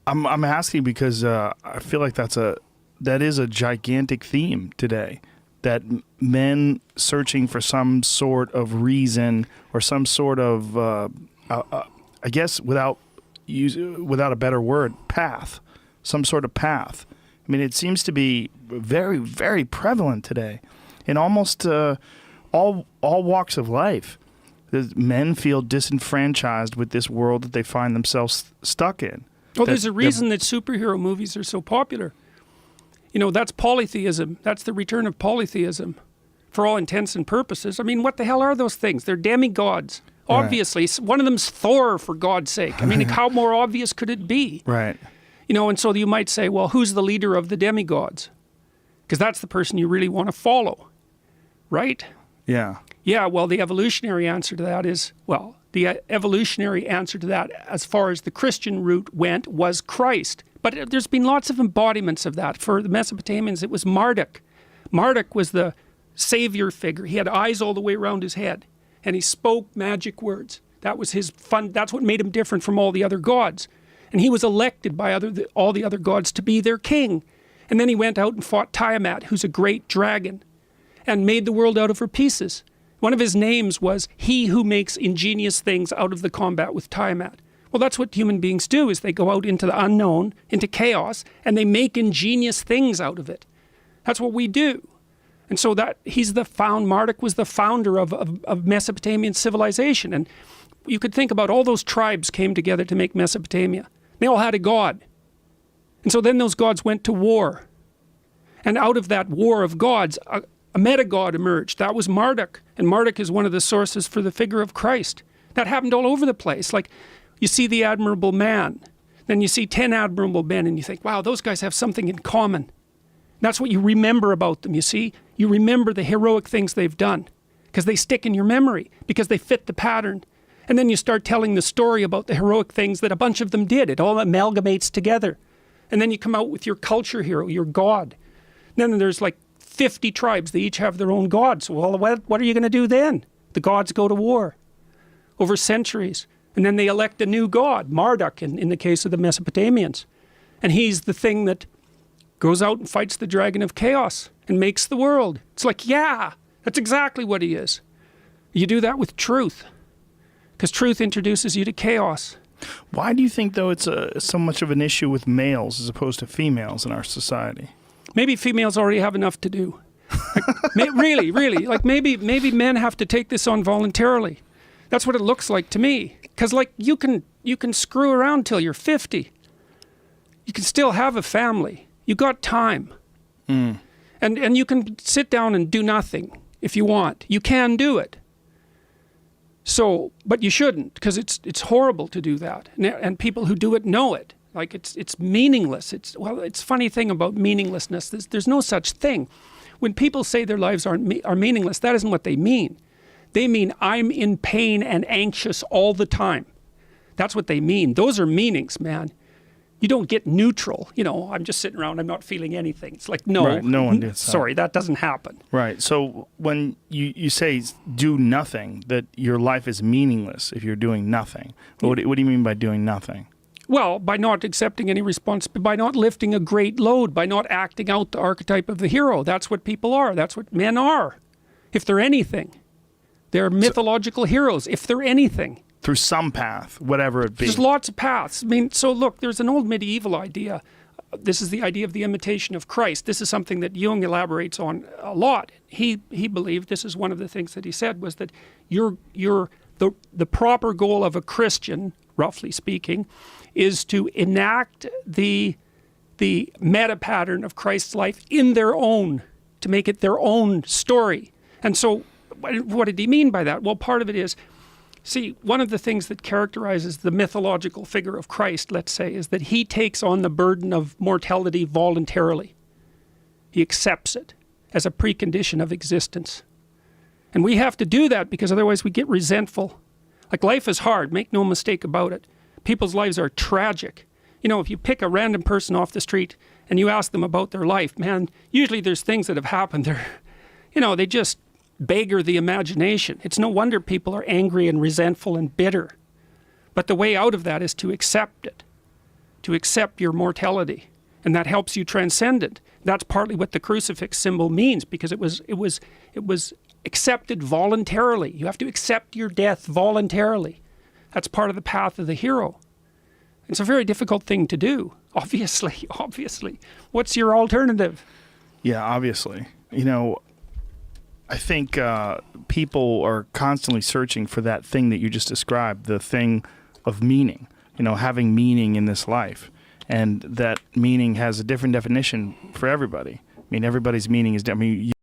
I'm asking because I feel like that is a gigantic theme today. That men searching for some sort of reason or some sort of, I guess, without a better word, path, some sort of path. I mean, it seems to be very, very prevalent today in almost all walks of life. Men feel disenfranchised with this world that they find themselves stuck in. Well, there's a reason that superhero movies are so popular. You know, that's polytheism. That's the return of polytheism for all intents and purposes. I mean, what the hell are those things? They're demigods. Right. Obviously, one of them's Thor, for God's sake. I mean, how more obvious could it be? Right. You know, and so you might say, well, who's the leader of the demigods? Because that's the person you really want to follow, right? Yeah. Yeah, well, the evolutionary answer to that is, as far as the Christian route went, was Christ. But there's been lots of embodiments of that. For the Mesopotamians, it was Marduk. Marduk was the savior figure. He had eyes all the way around his head, and he spoke magic words. That was his fun. That's what made him different from all the other gods. And he was elected by all the other gods to be their king. And then he went out and fought Tiamat, who's a great dragon, and made the world out of her pieces. One of his names was he who makes ingenious things out of the combat with Tiamat. Well, that's what human beings do, is they go out into the unknown, into chaos, and they make ingenious things out of it. That's what we do. And so Marduk was the founder of Mesopotamian civilization. And you could think about all those tribes came together to make Mesopotamia. They all had a god. And so then those gods went to war. And out of that war of gods, a meta-god emerged. That was Marduk. And Marduk is one of the sources for the figure of Christ. That happened all over the place. Like, you see the admirable man, then you see 10 admirable men, and you think, wow, those guys have something in common. That's what you remember about them, you see? You remember the heroic things they've done because they stick in your memory, because they fit the pattern. And then you start telling the story about the heroic things that a bunch of them did. It all amalgamates together. And then you come out with your culture hero, your god. Then there's like 50 tribes. They each have their own gods. Well, what are you going to do then? The gods go to war over centuries. And then they elect a new god, Marduk, in the case of the Mesopotamians. And he's the thing that goes out and fights the dragon of chaos and makes the world. It's like, yeah, that's exactly what he is. You do that with truth, because truth introduces you to chaos. Why do you think, though, it's so much of an issue with males as opposed to females in our society? Maybe females already have enough to do. Like, really. Like maybe men have to take this on voluntarily. That's what it looks like to me. Because like you can screw around till you're 50. You can still have a family. You got time. And you can sit down and do nothing if you want. You can do it. So, but you shouldn't, because it's horrible to do that. And people who do it know it. Like it's meaningless. It's a funny thing about meaninglessness. There's no such thing. When people say their lives are meaningless, that isn't what they mean. They mean I'm in pain and anxious all the time. That's what they mean. Those are meanings, man. You don't get neutral. You know, I'm just sitting around, I'm not feeling anything. It's like, no, right, no one gets that. Sorry, that doesn't happen. Right. So when you say do nothing, that your life is meaningless if you're doing nothing. What do you mean by doing nothing? Well, by not accepting any responsibility, by not lifting a great load, by not acting out the archetype of the hero. That's what people are. That's what men are. If they're anything. They're mythological heroes, if they're anything. Through some path, whatever it be. There's lots of paths. I mean, so look, there's an old medieval idea. This is the idea of the imitation of Christ. This is something that Jung elaborates on a lot. He believed, this is one of the things that he said, was that the proper goal of a Christian, roughly speaking, is to enact the meta pattern of Christ's life in their own, to make it their own story. And so what did he mean by that? Well, part of it is, see, one of the things that characterizes the mythological figure of Christ, let's say, is that he takes on the burden of mortality voluntarily. He accepts it as a precondition of existence. And we have to do that because otherwise we get resentful. Like, life is hard, make no mistake about it. People's lives are tragic. You know, if you pick a random person off the street and you ask them about their life, man, usually there's things that have happened there. You know, they just beggar the imagination. It's no wonder people are angry and resentful and bitter. But the way out of that is to accept it. to accept your mortality, and that helps you transcend it. That's partly what the crucifix symbol means, because it was accepted voluntarily. You have to accept your death voluntarily. That's part of the path of the hero. It's a very difficult thing to do, obviously. What's your alternative? Yeah, obviously. You know, I think people are constantly searching for that thing that you just described, the thing of meaning, you know, having meaning in this life. And that meaning has a different definition for everybody. I mean, everybody's meaning is different. I mean,